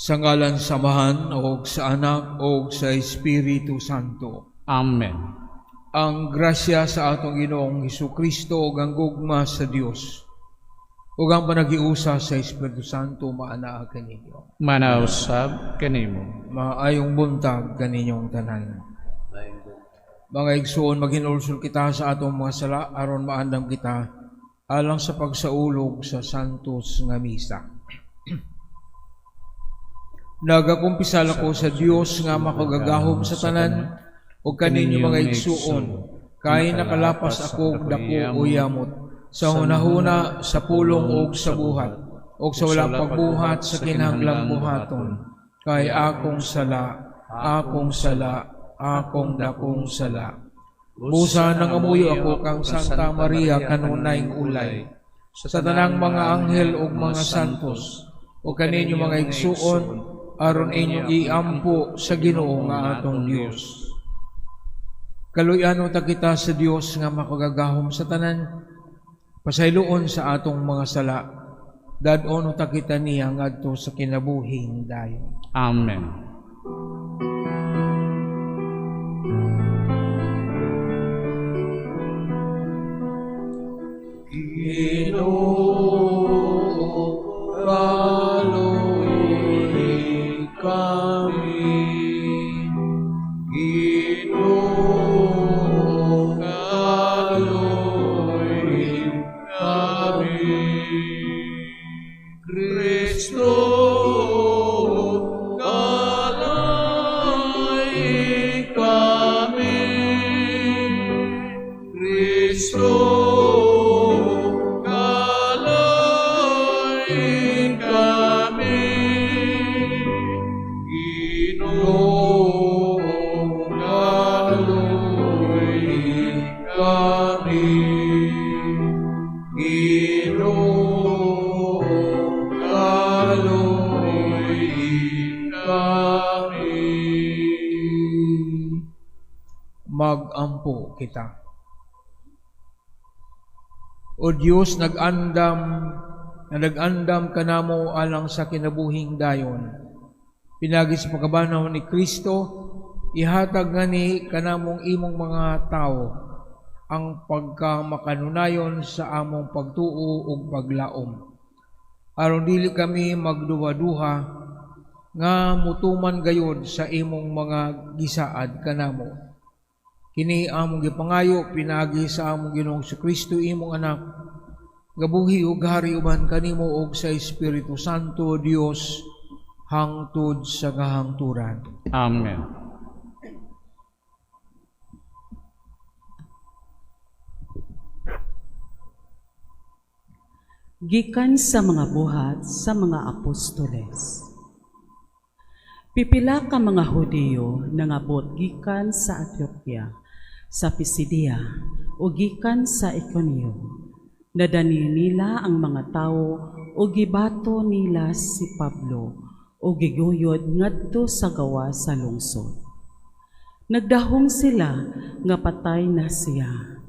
Sa ngalan samahan o sa anak o sa Espiritu Santo. Amen. Ang grasya sa atong Ginoong Hesukristo ug ang gugma sa Dios ug ang panagiusa sa Espiritu Santo maanaa kaninyo. Manausab kanimo. Maayong buntag kaninyong tanan. Mga igsoon, maghinulsol kita sa atong mga sala aron maandam kita alang sa pagsaulog sa santos nga misa. Nagakumpisal ako sa Dios nga makagagahom sa tanan ug kaninyo mga igsuon, kay nakalapas ako og dako o yamot sa hunahuna, sa pulong ug sa buhat, ug sa walang pagbuhat sa kinahanglang buhaton, kay akong sala, akong dakong sala. Busa nang amuyo ako kang Santa Maria kanunayng ulay, sa tanang mga anghel ug mga santos, ug kaninyo mga igsuon, aron inyong iampo sa Ginoo nga atong Dios. Kaluyano ta kita sa Dios nga makagagahom sa tanan, pasayloon sa atong mga sala, dadon ta kita niya ngadto sa kinabuhing dayon. Amen. Ginoo, kaluy kami. Ginoo, kaluy kami. Kristo, kaluy kami. Kristo, mag-ampo kita. O Diyos, nag-andam kanamo alang sa kinabuhing dayon. Pinagi sa pagkabanaw ni Kristo, ihatag nga ni kanamong imong mga tao ang pagkamakanunayon sa among pagtuo ug paglaom. Aron dili kami magduwa-duha nga mutuman gayud sa imong mga gisaad kanamo. Kini among gipangayo pinagi sa among Ginoong Kristo imong anak, gabuhi ug hari uban kanimo ug sa Espiritu Santo Dios hangtod sa kahangturan. Amen. Gikan sa mga buhat sa mga apostoles. Pipila ka mga Hudiyo nangabot gikan sa Antioquia, sa Pisidia, o gikan sa Iconio. Nadani nila ang mga tao o gibato nila si Pablo o giguyod ngadto sa gawa sa lungsod. Nagdahom sila nga patay na siya.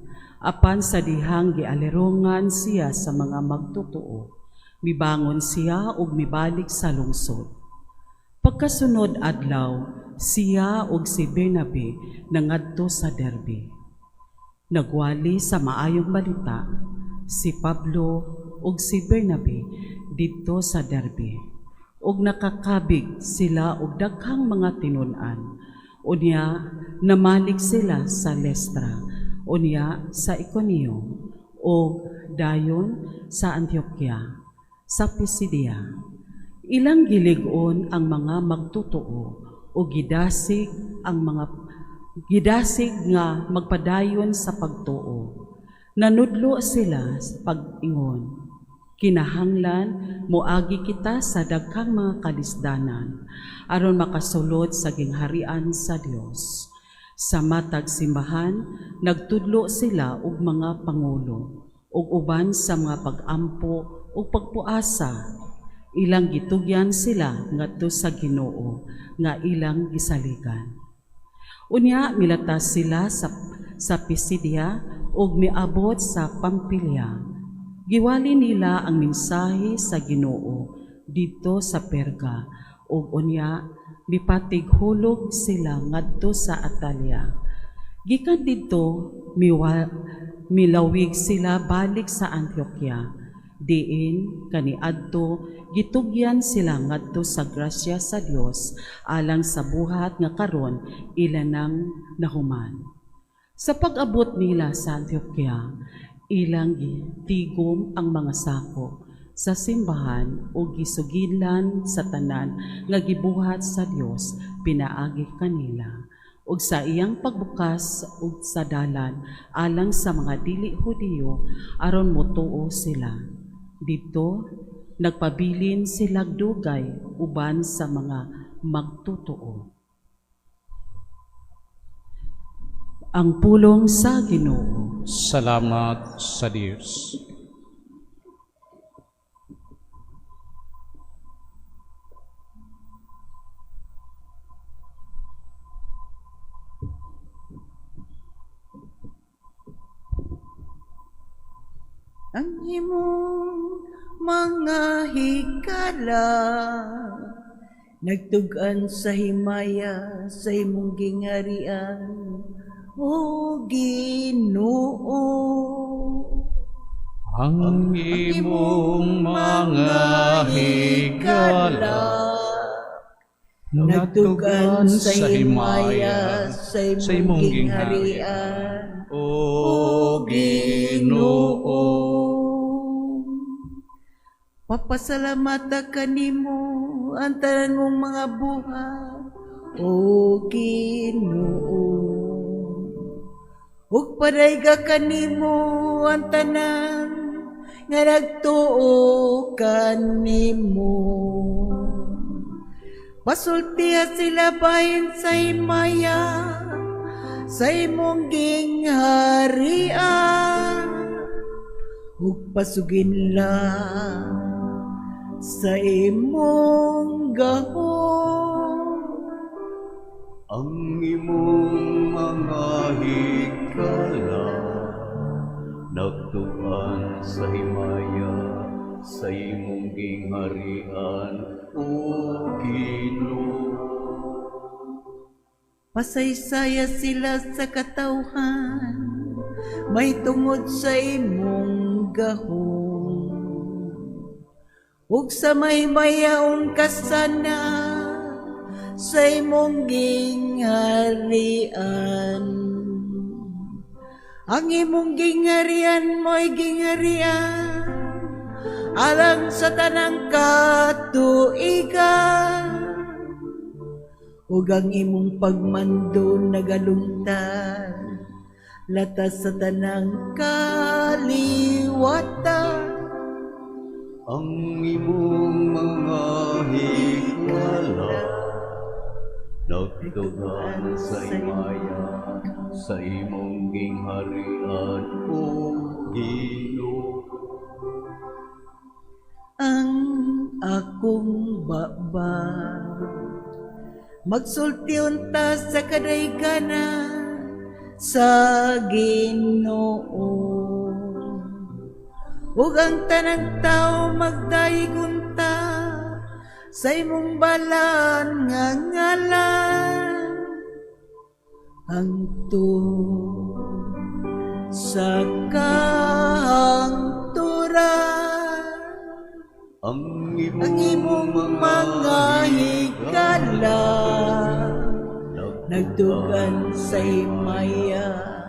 Apan sa dihang gialirongan siya sa mga magtotoo, mibangon siya ug mibalik sa lungsod. Pagkasunod adlaw, siya ug si Bernabe nangadto sa Derbe. Nagwali sa maayong balita si Pablo ug si Bernabe didto sa Derbe, ug nakakabig sila og daghang mga tinun-an. Unya namalik sila sa Listra, unya sa Iconio, ug dayon sa Antioquia, sa Pisidia. Ilang gilig-on ang mga magtotoo o gidasig nga magpadayon sa pagtuo. Nanudlo sila sa pag-ingon, kinahanglan moagi kita sa daghang mga kalisdanan aron makasulod sa gingharian sa Dios. Sa matag simbahan, nagtudlo sila og mga pangulo ug uban sa mga pag-ampo ug pagpuasa. Ilang gitugyan sila ngadto sa Ginoo nga ilang gisaligan. Unya milatas sila sa Pisidia ug miabot sa Pampilya. Giwali nila ang mensahe sa Ginoo dito sa Perga ug unya mipatighulog sila ngadto sa Atalia. Gikan didto milawig sila balik sa Antioquia. Diin kaniadto gitugyan sila ngadto sa grasya sa Dios alang sa buhat nga karon ilanang nahuman. Sa pag-abot nila sa Antioquia, ilang gitigom ang mga sako sa simbahan o gisugilan sa tanan nga gibuhat sa Dios pinaagi kanila ug sa iyang pagbukas ug sa dalan alang sa mga dili Hudiyo aron motuo sila. Dito nagpabilin sila dugay uban sa mga magtutuo. Ang pulong sa Ginoo. Salamat sa Diyos. Ang imong mga higala nagtugan sa himaya sa imong gingarian, o Ginoo. Ang imong mga higala nagtugan sa himaya sa imong gingarian, O Ginoo. Papasalamata kanimo ang tanang mga buhat, o Ginoo. Ug padayga kanimo ang tanan nga nagtuo kanimo. Pasultiha sila bahin sa himaya sa imong gingharian, ug pasugin lang sa imong gahom. Ang imong mga higala nagtuan sa himaya sa imong gingharian, o Ginoo. Pasaysaya sila sa katawhan, may tungod sa imong gahom. Ug sa may mayaong kasana sa imong gingharian. Ang imong gingharian mo'y gingharian alang sa tanang katuigan. Ug ang imong pagmando nagalungtad latas sa tanang kaliwatan. Ang imong mga higala nagtugan sa himaya sa imong gingharian, o Ginoo. Ang akong baba magsultiunta sa kadayganan sa Ginoo. Ug ang tanang tao magdaygunta sa imong balan nga ngalan, hangtod sa kahangturan. Ang Ang imong mga higala nagtugan sa himaya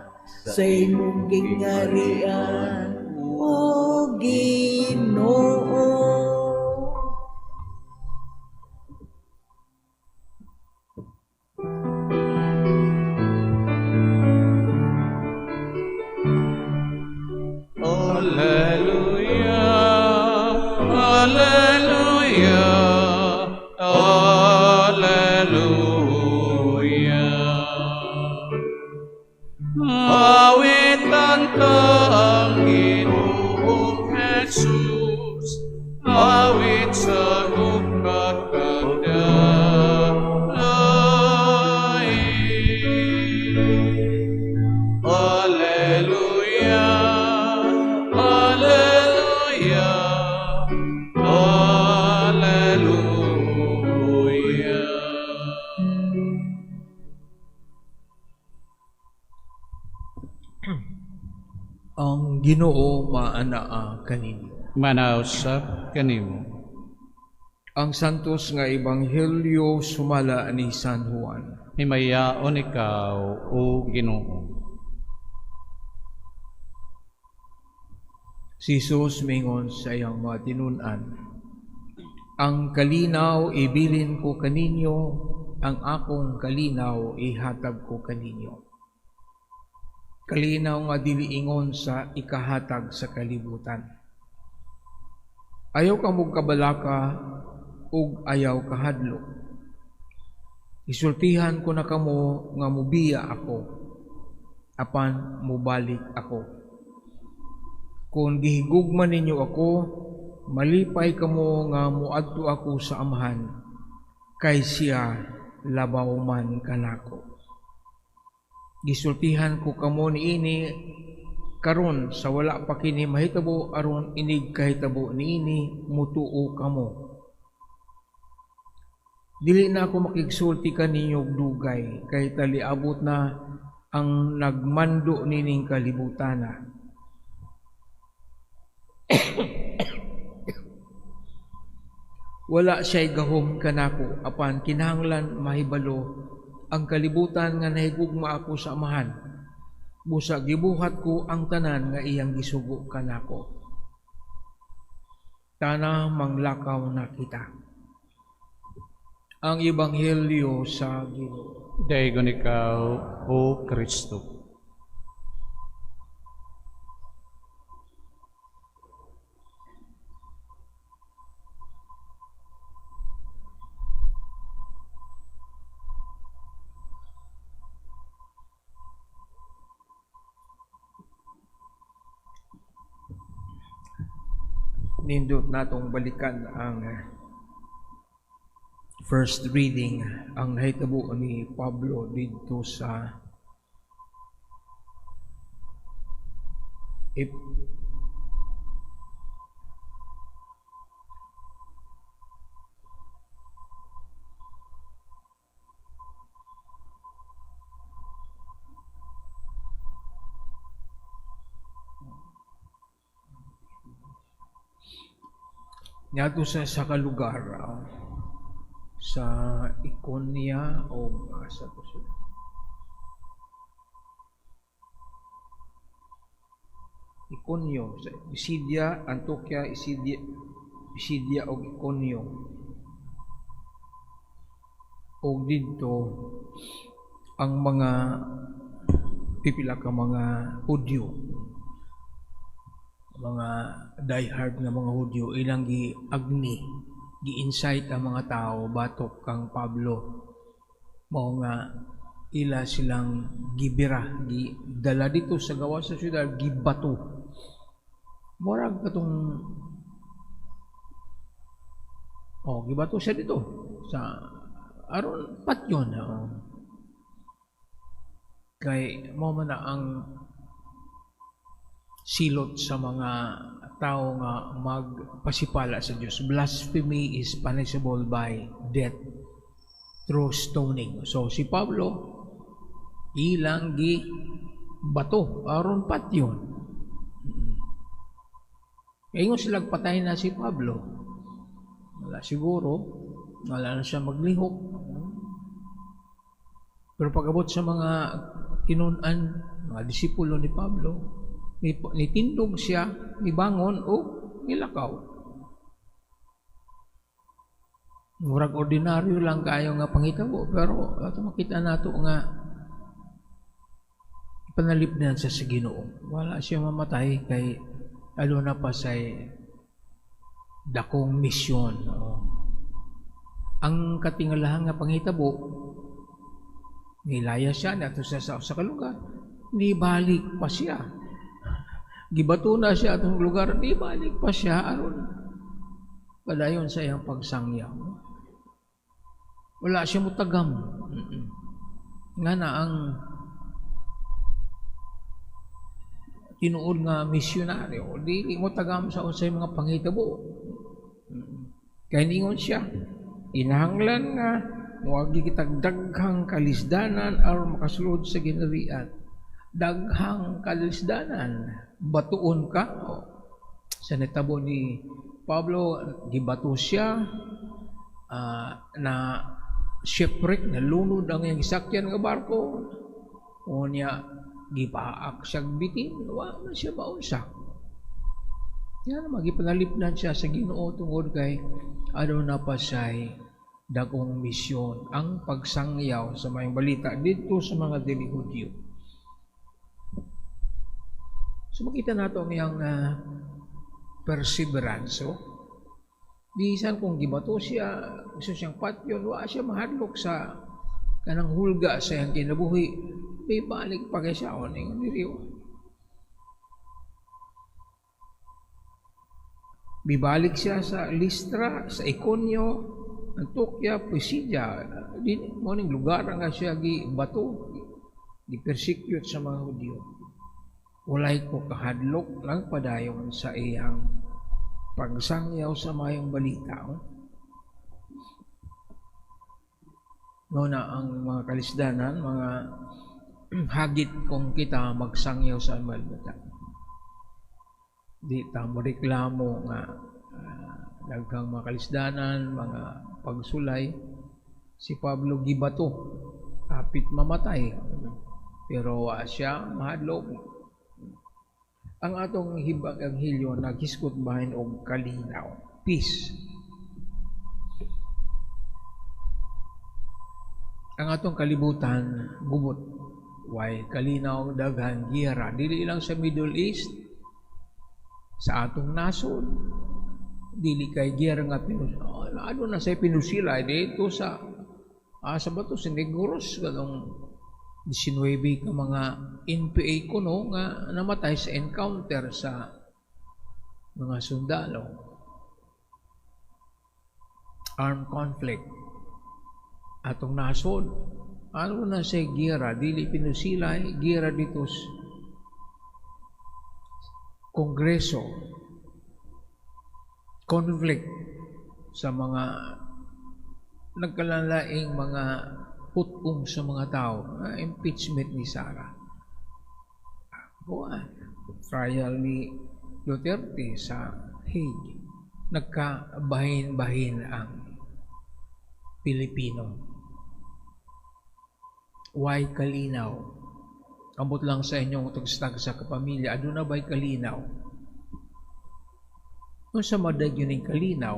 sa imong gingharian, o Ginoo. Hallelujah, hallelujah, hallelujah. Awitan ka ang Ginoong Jesus, Ginoo maanaa kaninyo. Manausap kanimo. Ang santos nga ebanghelyo sumala ni San Juan. Himayaon ikaw, O Ginoo. Si Jesus mingon sa iyang mga tinunan, ang kalinaw ibilin ko kaninyo, ang akong kalinaw ihatag ko kaninyo. Kalinaw nga dili ingon sa ikahatag sa kalibutan. Ayaw ka mong kabalaka, ug ayaw kahadlok. Isultihan ko na kamo nga mubiya ako, apan mubalik ako. Kung gihigugman ninyo ako, malipay kamo nga muadto ako sa amahan, kay siya labaw man kanako. Gisultihan ko kamo niini karon sa wala pa kini mahitabo, aron inig kahitabo niini mutuo kamo. Dili na ako makigsulti kaninyong dugay, kay taliabot na ang nagmando nining kalibutana. Wala siya'y gahom kanako, apan kinahanglan mahibalo ang kalibutan nga nahigugma ako sa amahan. Busa gibuhat ko ang tanan nga iyang gisugo kanako. Tana manglakaw na kita. Ang ebanghelyo sa Ginoo. Daigon ikaw, O Kristo. Nindot natong balikan ang first reading, ang nahitabo ni Pablo dito sa Niadto sa kalugar sa Ikonia o sa Puso. Ikonyo, sa Pisidia, Antioquia, Pisidia o Ikonyo. O dito ang mga pipila ka mga Hudyo, mga diehard na mga Hudyo, ilang gi-agni, gi-insight ang mga tao, batok kang Pablo. Mao nga ila silang gibira, dala dito sa gawa sa syudad, gibato. Murag katong gibato siya dito sa aron patyon. Kay mo man na ang silot sa mga tao nga magpasipala sa Diyos. Blasphemy is punishable by death through stoning. So si Pablo ilang gi bato aron patyon. Ingon silang patay na si Pablo. Wala siguro, wala na siya maglihok. Pero pag-abot sa mga tinunan, mga disipulo ni Pablo, nitindog siya, nibangon o nilakaw. Murag ordinaryo lang kayo nga pangitabo, pero ato makita nato nga panalipdan sa Ginoo. Wala siya mamatay kay alo na pa sa dakong misyon. Ang katingalahan nga pangitabo, nilaya siya nato sa kalugar, nibalik pa siya. Gibato na siya atong lugar, nibalik pa siya aron padayon sa iyang pagsangyaw. Wala siya mutagam. Nga na ang tinuod nga misyonaryo, di mo tagam sa unsay mga pangitabo. Kaya ningon siya, inahanglan nga muagi kitag daghang kalisdanan aron makasulod sa ginarian. daghang kalisdanan, batuon ka. Sa netabo ni Pablo, gibato siya, na shipwreck, nalunod ang iyang gisakyan nga barko. O niya, gipaak siya bitin, wa man siya maunsa. Yan, magipanalipnan siya sa Ginoo tungod kay ano na pa siya'y dagong misyon, ang pagsangyaw sa mayong balita dito sa mga dili Hudyo. So makita nato ang iyang perseverance. Bisan kung gibato siya, gusto siyang patyon, wa siya mahadlok sa kanang hulga sa iyang kinabuhi. May balik pa kay siya o ning diriwa. Bibalik siya sa Listra, sa Iconio, Antioquia, Pisidia. Di mo ning lugar nga siya gibato, gi-persecute sa mga Hudyo. Walay ko kahadlok lang padayon sa iyang pagsangyaw sa mayong balita. Na ang mga kalisdanan, mga hagit kung kita magsangyaw sa balita. Di ta reklamo nga daghang mga kalisdanan, mga pagsulay. Si Pablo gibato, kapit mamatay. Pero siya mahadlok. Ang atong hibag ang hilyo naghiskot bahin og kalinaw. Peace. Ang atong kalibutan gubot. Why kalinaw daghan giyera dili lang sa Middle East, sa atong nasod, dili kay giyera nga ano na say pinusila dito sa bato sa Negros kadong 19 ka mga NPA kuno nga namatay sa encounter sa mga sundalo. Armed conflict. Atong nasod, ano na sa giyera, dili pinusilay, giyera dito sa Kongreso. Conflict sa mga nagkalalaing mga putong sa mga tao, impeachment ni Sara. Trial ni Duterte sa Hague. Nagkabahin-bahin ang Pilipino. Why kalinaw? Ambot lang sa inyong tagstag sa kapamilya, aduna ba'y kalinaw? Kung sa madag yun yung kalinaw,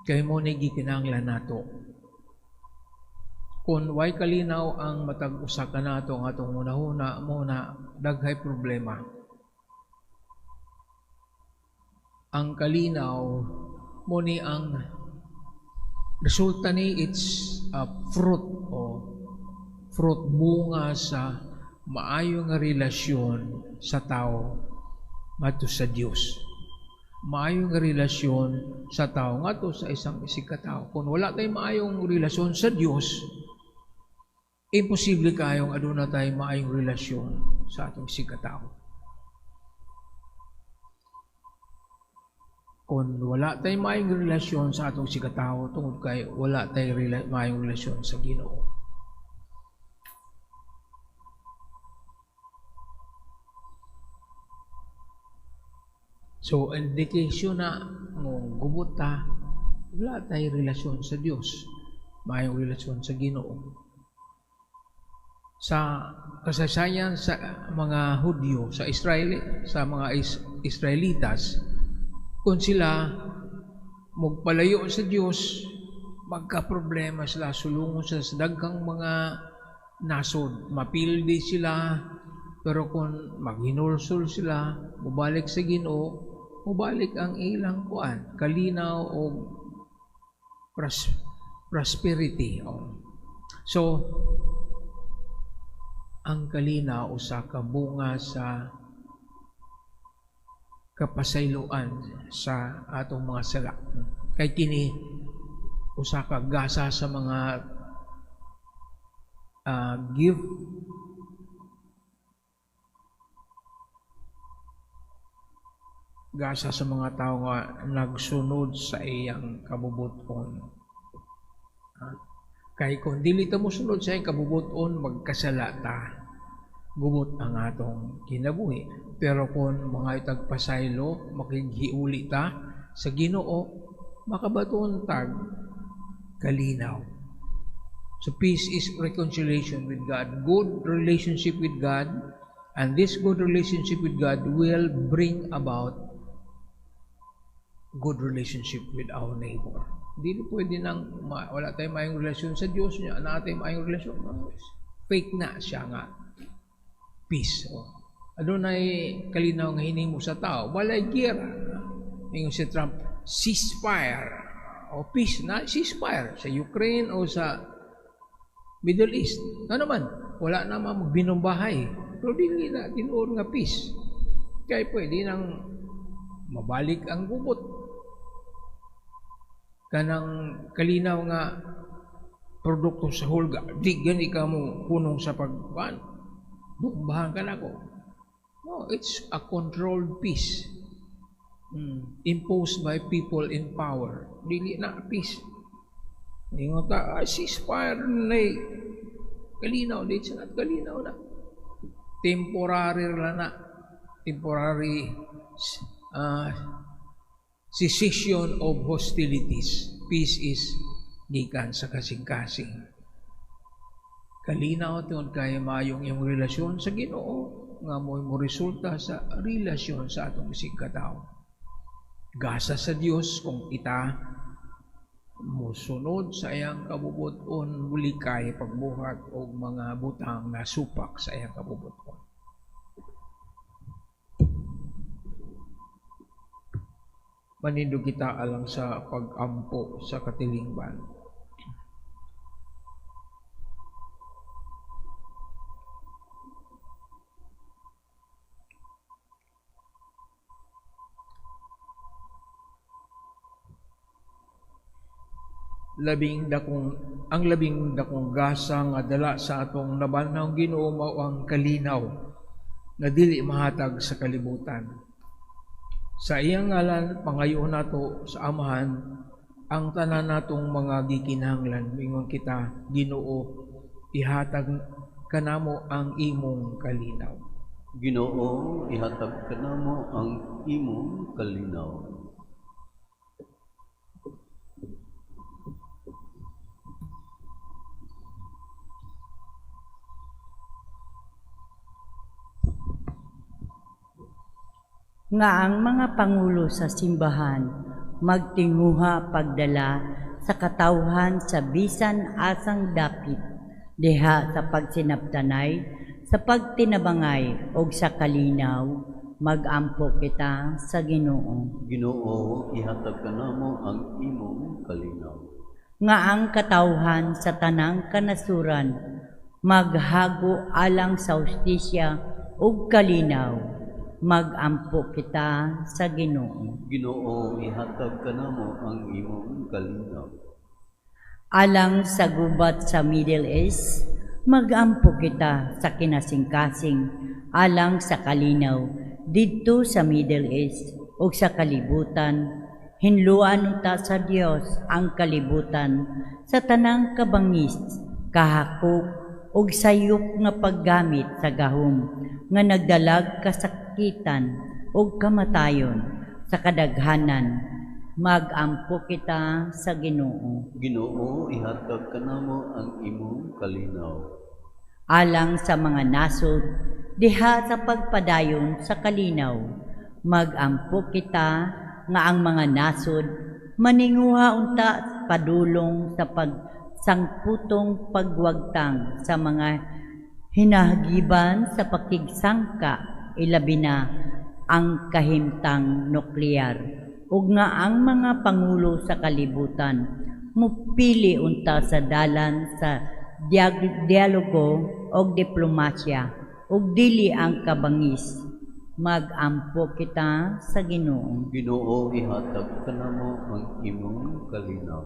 kay mo nagikinanglan nato. Kung way kalinaw ang matag-usa ka nato ang atong una-una muna daghay problema. Ang kalinaw muni ang resulta ni it's a fruit o fruit bunga sa maayo nga relasyon sa tao ngadto sa Dios. Maayo nga relasyon sa tao ngadto sa isang katao. Kung wala tayong maayong relasyon sa Dios, imposible kayong aduna tayo maayong relasyon sa atong sikatao. Kung wala tayong maayong relasyon sa atong sikatao, tungod kay wala tayong maayong relasyon sa Ginoo. So, indication na gubot ta, wala tayong relasyon sa Diyos, maayong relasyon sa Ginoo. Sa kasaysayan sa mga Hudyo, sa mga Israelitas, kung sila magpalayo sa Diyos, magka-problema sila, sulungon sa daghang mga nasod, mapildi sila, pero kung maghinulsol sila, mubalik sa Ginoo, mubalik ang ilang kuan, kalinaw o prosperity. So, ang kalinaw usa ka bunga sa kapasayloan sa atong mga sala. Kay kini usa ka gasa sa mga gift gasa sa mga tao nga nagsunod sa iyang kabubuton. Kay kung dili ta mo sunod sa iyang kabubuton, magkasala ta. gubot ang atong kinabuhi. Pero kung mga itagpasaylo, makighiuli ta sa Ginoo, makabaton tag kalinaw. So peace is reconciliation with God, good relationship with God, and this good relationship with God will bring about good relationship with our neighbor. Hindi pwede nang wala tayong mayong relasyon sa Diyos niya, na tayong mayong relasyon. Fake na siya nga. Peace. Adunay kalinaw nga hinimo sa tao. Walay gera. Ngayon si Trump, ceasefire. O peace na, ceasefire. Sa Ukraine o sa Middle East. Ano naman? Wala naman magbinombahay. Pero di na, tinuod nga peace. Kaya pwede nang mabalik ang gubot. Kanang kalinaw nga produkto sa hulga. Di gani ka mo punong sa pagban. Bukbahan ka na ko. No, it's a controlled peace. Imposed by people in power. Dili na peace. Ingo ka, ceasefire na kalinaw. Di siya na kalinaw na. Temporary lang na. Temporary cessation of hostilities. Peace is gikan sa kasing-kasing. Kalinaw tungod kay mayong iyong relasyon sa Ginoo nga mo resulta sa relasyon sa atong isig katao. Gasa sa Dios kung kita musunod sa iyang kabubuton, muli kay pagbuhat o mga butang na supak sa iyang kabubuton. Manindo kita alang sa pag-ampo sa katilingban. Ang labing dakong gasa nga dala sa atong nabanhaw Ginoo mao ang kalinaw nga dili mahatag sa kalibutan. Sa iyang ngalan, pangayoon nato sa Amahan ang tanan natong mga gikinahanglan. Mingon kita, Ginoo, ihatag kanamo ang imong kalinaw. Ginoo, ihatag kanamo ang imong kalinaw. Nga ang mga pangulo sa simbahan magtinguha pagdala sa katawhan sa bisan asang dapit diha sa pagsinabtanay, sa pagtinabangay o sa kalinaw, magampo kita sa Ginoo. Ginoo, ihatag kanamo ang imong kalinaw. Nga ang katawhan sa tanang kanasuran maghago alang sa hustisya ug kalinaw, magampo kita sa Ginoo. Ginoo, ihatag kanamo ang imong kalinaw. Alang sa gubat sa Middle East, magampo kita sa kinasing-kasing alang sa kalinaw didto sa Middle East ug sa kalibutan. Hinluan ta sa Dios ang kalibutan sa tanang kabangis, kahakop ug sayop nga paggamit sa gahom nga nagdalag kasakitan ug kamatayon sa kadaghanan, magampo kita sa Ginoo. Ginoo, ihatag kanamo ang imong kalinaw. Alang sa mga nasod diha sa pagpadayon sa kalinaw, magampo kita nga ang mga nasod maninguha unta padulong sa pagsangputong pagwagtang sa mga hinahagiban sa pakigsangka, ilabi na ang kahimtang nuklear, ug nga ang mga pangulo sa kalibutan mupili unta sa dalan sa dialogo o diplomasya ug dili ang kabangis, magampo kita sa Ginoo. Ginoo, ihatag kanamo ang imong kalinaw.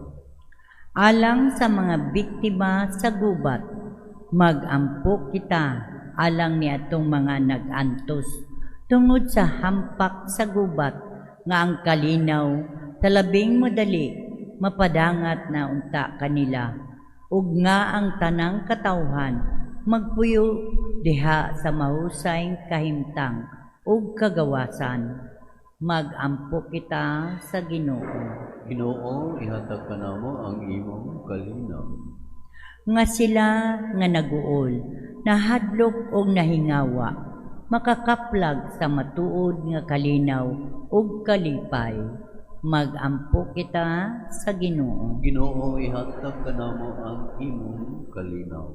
Alang sa mga biktima sa gubat, magampo kita alang ni atong mga nag-antos tungod sa hampak sa gubat, nga ang kalinaw sa labing madali mapadangat na unta kanila, ug nga ang tanang katawhan magpuyo diha sa mahusayng kahimtang ug kagawasan. Magampo kita sa Ginoo. Ginoo, ihatag ka namo ang imong kalinaw. Nga sila nga naguol, nahadlok og nahingawa, makakaplag sa matuod nga kalinaw ug kalipay. Magampo kita sa Ginoo. Ginoo, ihatag ka namo ang imong kalinaw.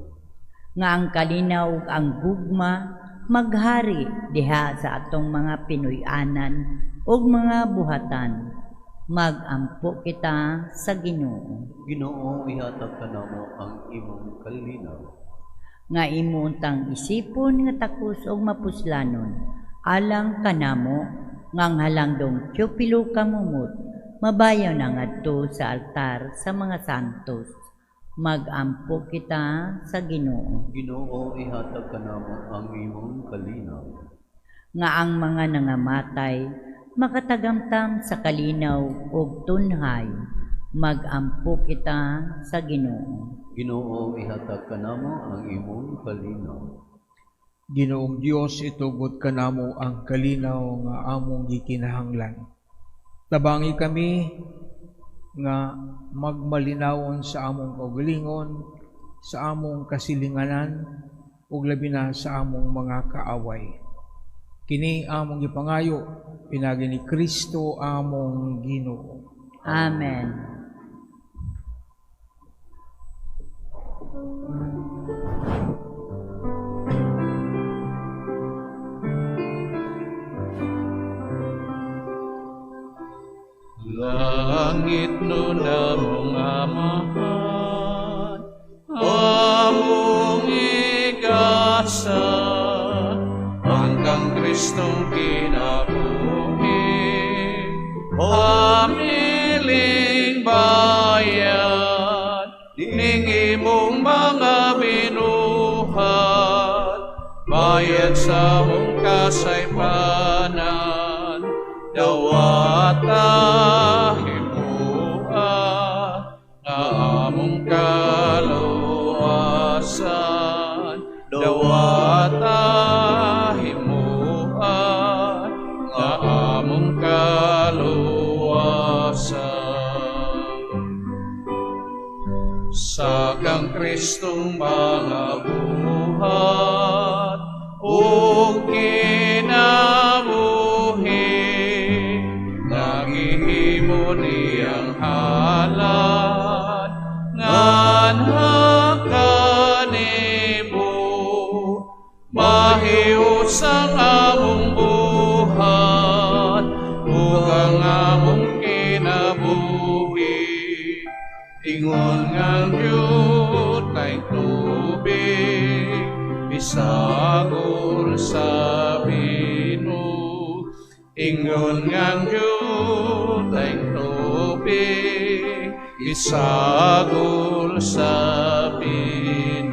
Nga ang kalinaw ug ang gugma maghari diha sa atong mga Pinoy-anan ug mga buhatan. Magampo kita sa Ginoo. Ginoo, ihatag ka namo ang imong kalinaw. Nga imuntang isipon nga takos og mapuslanon alang kanamo ngang halangdong tiyopilo kamumot mabayaw na ngadto sa altar sa mga santos. Magampo kita sa Ginoo. Ginoo, ihatag ka namo ang imong kalinaw. Nga ang mga nangamatay makatagamtam sa kalinaw ug tunhay. Magampo kita sa Ginoo. Ginoo, ihatag ka namo ang imong kalinaw. Ginoong Dios, itugot ka namo ang kalinaw nga among gikinahanglan. Tabangi kami nga magmalinawon sa among kaugalingon, sa among kasilinganan, ug labi na sa among mga kaaway. Kini among gipangayo, pinagi ni Kristo among Ginoo. Amen. Langit no namong amahan, among igasa, hanggang Kristong kinabuhi, pamiling bayan, ning imong mga binuhat, bayad sa mong kasaypanan, dawata himua nga among kaluwasan, dawata himua nga among kaluwasan. Sa kang Kristong mga buhat ug kinabuhi, nagihimo niyang halad nganha kanibo, mahius ang among buhat ug ang among kinabuhi. Ingon ngang yutay tubig, bisagol sa binuh. Ingon ngang yutay tubig, bisagol sa binuh.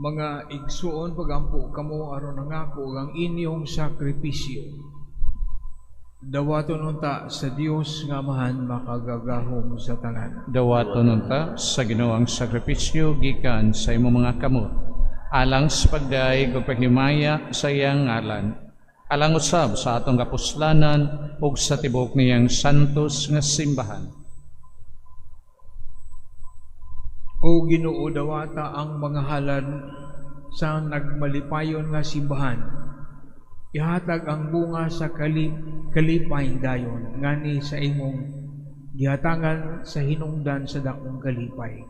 Mga igsuon, pagampo kamo aron nangako ang inyong sakripisyo. Dawaton unta sa Dios nga Amahan makagagahom sa tanan. Dawaton unta sa Ginoong sakripisyo gikan sa imong mga kamot, alang sa pagdaig ug paghimaya sa iyang ngalan, alang usab sa atong kapuslanan ug sa tibok niyang santos nga simbahan. O Ginoo, dawata ang mga halad sa nagmalipayon nga simbahan. Ihatag ang bunga sa kalipay dayon ngani sa imong gihatangan sa hinungdan sa dakong kalipay.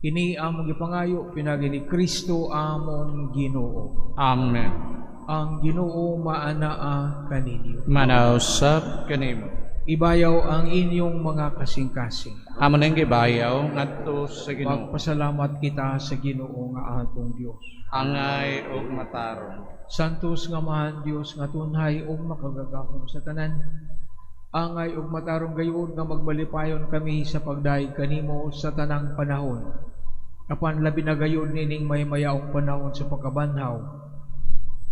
Kini among gipangayo pinagi ni Kristo among Ginoo. Amen. Ang Ginoo maanaa kaninyo. Manausap kanimo. Ibayaw ang inyong mga kasing-kasing. Amo nang gibayaw ngadto sa Ginoo. Magpasalamat kita sa Ginoo nga atong Dios. Angay ug matarong. Santos nga Amahan Dios nga tunhay ug makagagahom sa tanan. angay ug matarong gayon nga magbalipayon kami sa pagdaig kanimo sa tanang panahon. Apan labi na gayon nining may mayaong panahon sa pagkabanhaw.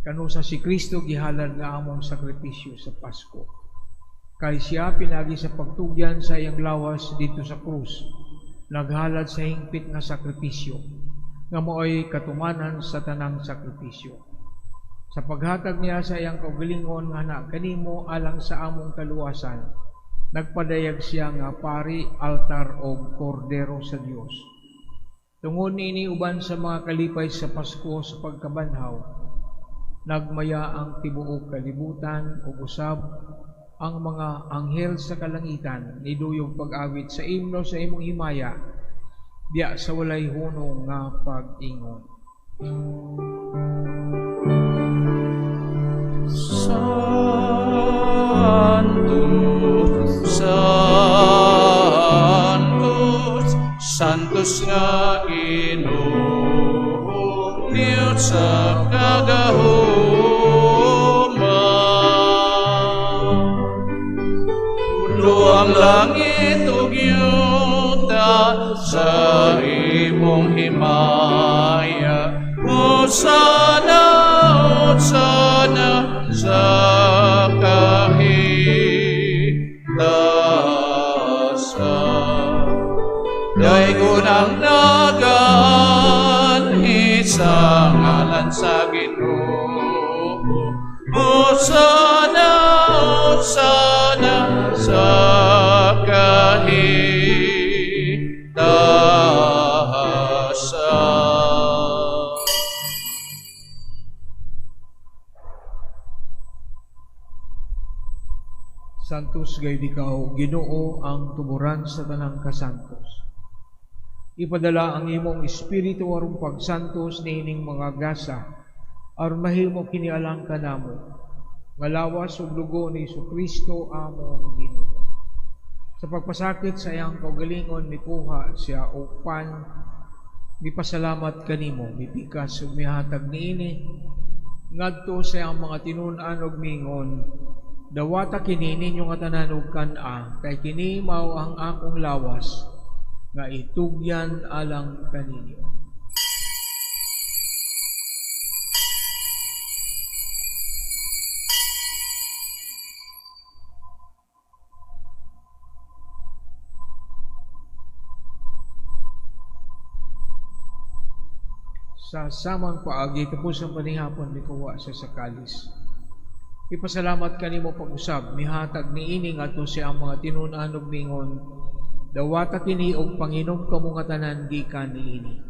Kanusa si Kristo gihalad nga among sakripisyo sa Pasko. Kay siya pinagi sa pagtugyan sa iyang lawas dito sa krus, naghalad sa hingpit nga sakripisyo, nga mo'y katumanan sa tanang sakripisyo. Sa paghatag niya sa iyang kaugalingon nga na kanimo alang sa among kaluwasan, nagpadayag siya nga pari, altar o kordero sa Dios. Tungod niini uban sa mga kalipay sa Pasko sa pagkabanhaw, nagmaya ang tibuok kalibutan ug usab ang mga anghel sa kalangitan niduyog pag-awit sa imno sa imong himaya diya sa walay hunong nga pag-ingon. Santos, Santos, Santos nga Ginoo, Dios sa kagahuman. Ulo ang langit ug yuta sa imong himaya. Hosana, Hosana sa kahitasan. Daygon ang nagan, isang ngalan sa Ginoo. Hosana, Hosana sa kahitasan. Santos gayud ikaw, Ginoo, ang tuburan sa tanang kasantos. Ipadala ang imong espiritu aron pagsantos niining mga gasa, aron mahimo kinialang kanamo, nga lawas ug dugo ni Jesucristo among Ginoo. Sa pagpasakit sa iyang kaugalingon mikuha siya og pan, mipasalamat kanimo, mipikas ug mihatag niini ngadto sa iyang mga tinun-an ug mingon, dawata kini ninyo nga tanan ug kan-a, kay kini mao ang akong lawas nga itugyan alang kaninyo. Sa samang paagi tapos ang panihapon mikuha sa sakalis. Ipasalamat kanimo pag-usab mihatag niini ngadto sa mga tinun-an ug mingon, dawata kini og panginom kamo nga tanan gikan niini.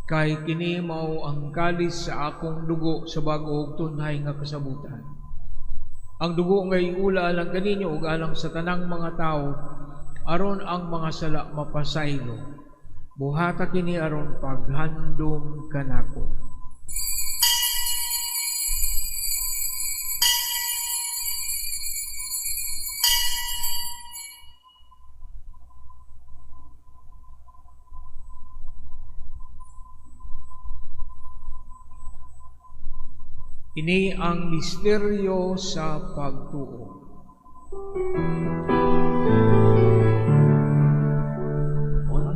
Kay kini mao ang kalis sa akong dugo sa bag-o ug tunhay nga kasabutan. Ang dugo nga iula alang kaninyo ug alang sa tanang mga tawo aron ang mga sala mapasaylo. Buhata kini aron paghandom kanako. Ini ang misteryo sa pagtuo.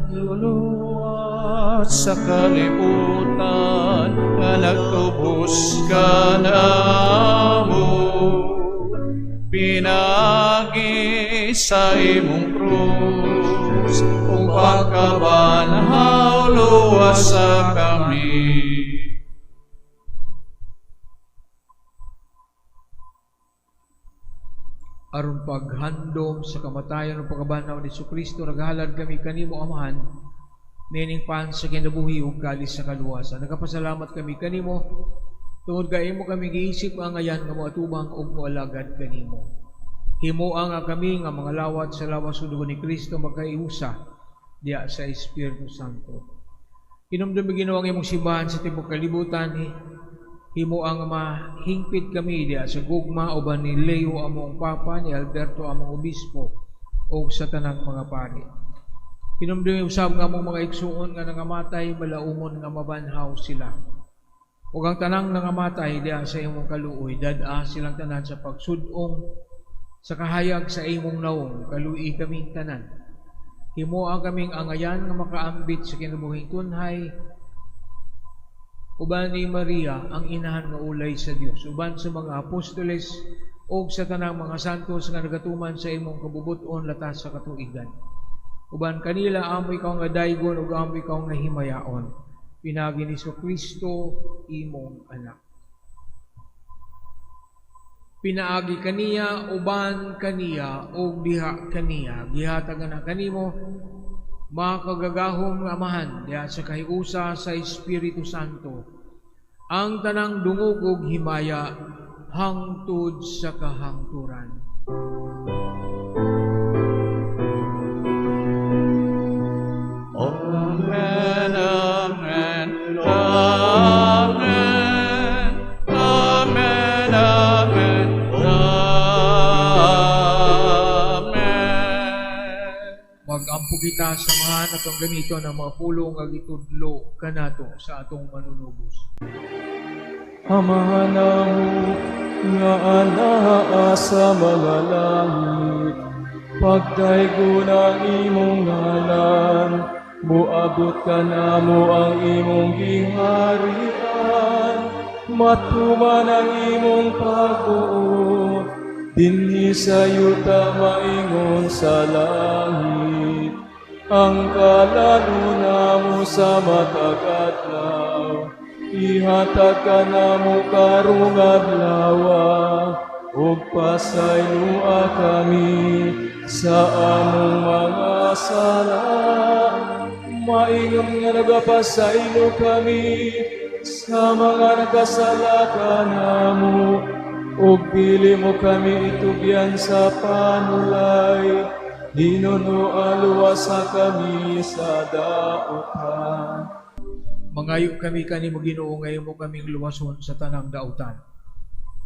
Luluwat sa kalibutan nga nagtubos ka namo, pinagi sa imong krus kung pagkabanhaw luwas sa kami. Aron paghandom sa kamatayon ng pagkabanhaw ni Jesucristo, naghalad kami kanimo Amahan, nining pan sa kinabuhi ug kalis sa kaluwasan. Nagapasalamat kami kanimo, tungod kay imo kami giisip ang ayan nga moatubang ug moalagad kanimo. Himuang nga kami nga mga lawat sa lawas ug dugo ni Kristo magkaiusa diya sa Espiritu Santo. Hinumdumi Ginoo ang imong simbahan sa tibuok kalibutan, himo ang mahingpit kami diya sa gugma uban ni Leo among Papa, ni Alberto among Obispo o sa tanang mga pari. Hinumdumi usab nga among mga igsuon nga nangamatay, malaumon nga mabanhaw sila. Ug ang tanang nangamatay diya sa imong kaluoy, dad-a silang tanan sa pagsudong Sa kahayag sa imong naong, kalui kaming tanan. Himoa kaming angayan nga makaambit sa kinabuhing tunhay, uban ni Maria, ang inahan nga ulay sa Dios, uban sa mga apostoles, o sa tanang mga santos nga nagatuman sa imong kabubuton latas sa katuigan. Uban kanila amo ikaw nga daygon ug amo ikaw nga himayaon. Pinagi ni Kristo imong anak. Pinaagi kaniya, uban kaniya, o diha kaniya, gihatagan na kanimo, makagagahong amahan, diha sa kahiusa sa Espiritu Santo, ang tanang dungog ug himaya, hangtod sa kahangturan. Amen, amen, amen, amen, amen, amen. Mag-ampo kita sa mga natong ganito ng mga pulong nga gitudlo kanato sa atong manunubos. Amahan namo nga anaa sa mga langit, pagdaygo ng imong ngalan, muabot ka namo ang imong giharian, matuman ang imong pagbuot, dinhi sa yuta maingon sa langit, ang kalaluna mo sa matag adlaw. Ihatag ka namo karong adlaw, ug pasaylua kami sa among mga sala. Maingon nga nagapasaylo kami sa mga nagkasala kanamo, ug dili mo kami itugyan sa panulay, hinunualuwa sa kami sa daotan. Mangayo kami kanimo Ginoo, ngayon mo kaming luwason sa tanang dautan.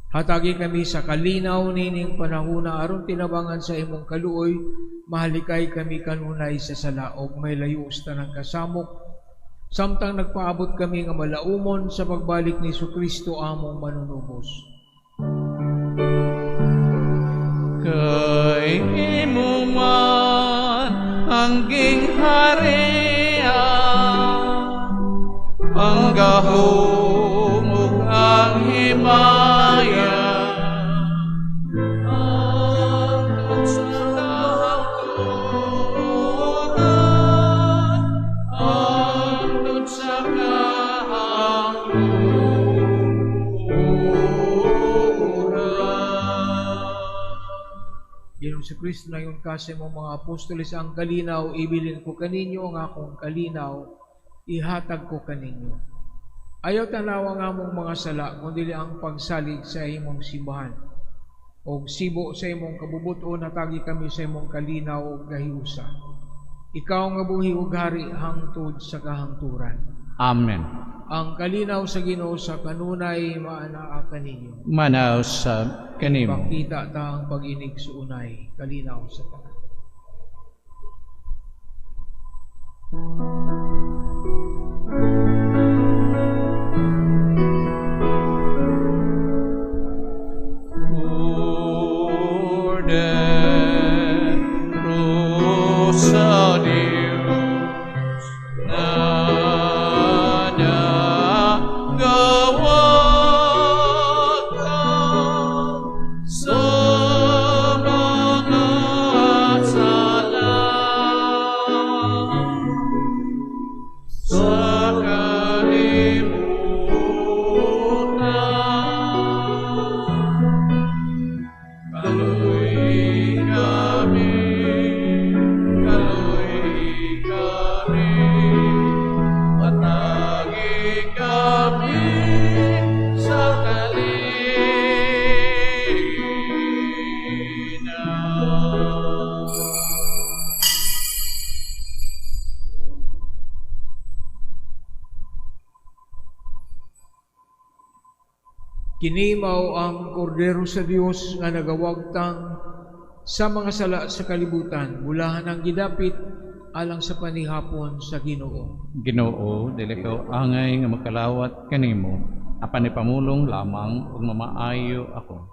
Hatagi kami sa kalinaw nining panahuna aron tinabangan sa imong kaluoy, mahalikay kami kanunay sa salaog, may layo sa tanang kasamok, samtang nagpaabot kami nga malaumon sa pagbalik ni Kristo among manunubos. Kay imo man ang gingharian, ang gahom ug ang himaya, hangtod sa kahangturan, hangtod sa kahangturan. Ginoo si Kristo na yung kasi mo mga apostoles, ang kalinaw, ibilin ko kaninyo ang akong kalinaw, ihatag ko kaninyo. Ayaw tanawa nga mong mga sala, kundi ang pagsalig sa imong simbahan. O sibo sa imong kabubuton, natagi kami sa imong kalinaw o gahiusa. Ikaw nga buhi ug hari hangtod sa kahangturan. Amen. Ang kalinaw sa Ginoo sa kanunay maanaa kaninyo. Manaw sa kanimo. Pakita ta ang pag-inig sa unay, kalinaw sa tanan. Sa Diyos na nagawad ka sa mga sala, sa kalimutan, kaluy kami. Kinimaw ang kordero sa Dios nga nagawagtang sa mga sala sa kalibutan, bulahan ang gidapit alang sa panihapon sa Ginoo. Ginoo, dili ko angay nga makalawat kanimo, apan ipamulong lamang ug mamaayo ako.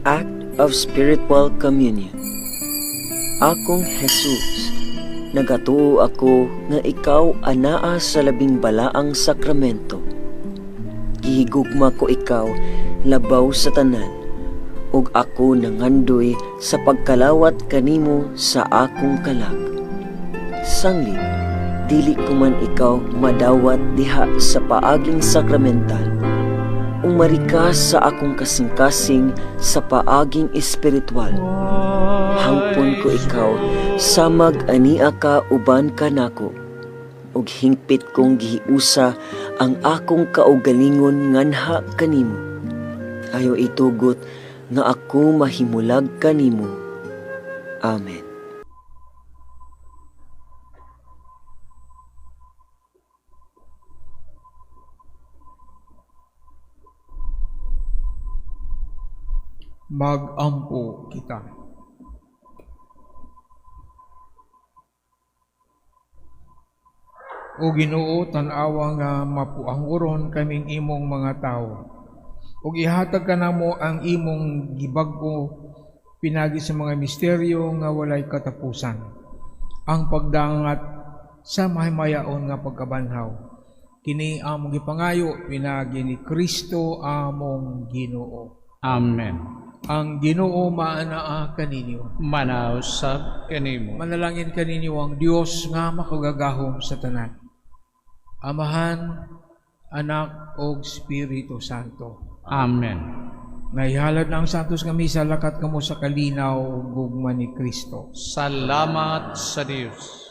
Act of Spiritual Communion. Akong Jesus, nagatuo ako nga ikaw anaa sa labing balaang sakramento. Gihigugma ko ikaw labaw sa tanan, ug ako nangandoy sa pagkalawat kanimo sa akong kalag. Sanglit, dili ko man ikaw madawat diha sa paaging sakramental. Umarika sa akong kasing-kasing sa paaging espiritual. Hangpon ko ikaw, samag ania ka uban ka nako. Ug hingpit kong gihiusa ang akong kaugalingon nganha kanimo. Ayo itugot nga ako mahimulag kanimo. Amen. Magampo kita. O Ginoo, tan-awa nga mapuanguron kaming imong mga tao. Ug ihatag ka namo ang imong gibag-o pinagi sa mga misteryo nga walay katapusan. Ang pagdangat sa mahimayaon nga pagkabanhaw. Kini among gipangayo pinagi ni Kristo among Ginoo. Amen. Ang Ginoo maanaa kaninyo. Manausab kanimo. Manalangin kaninyo ang Dios nga makagagahom sa tanan. Amahan, Anak o Espiritu Santo. Amen. Naihalad na ang santos nga misa, lakat kamo sa kalinaw ug gugma ni Kristo. Salamat sa Dios.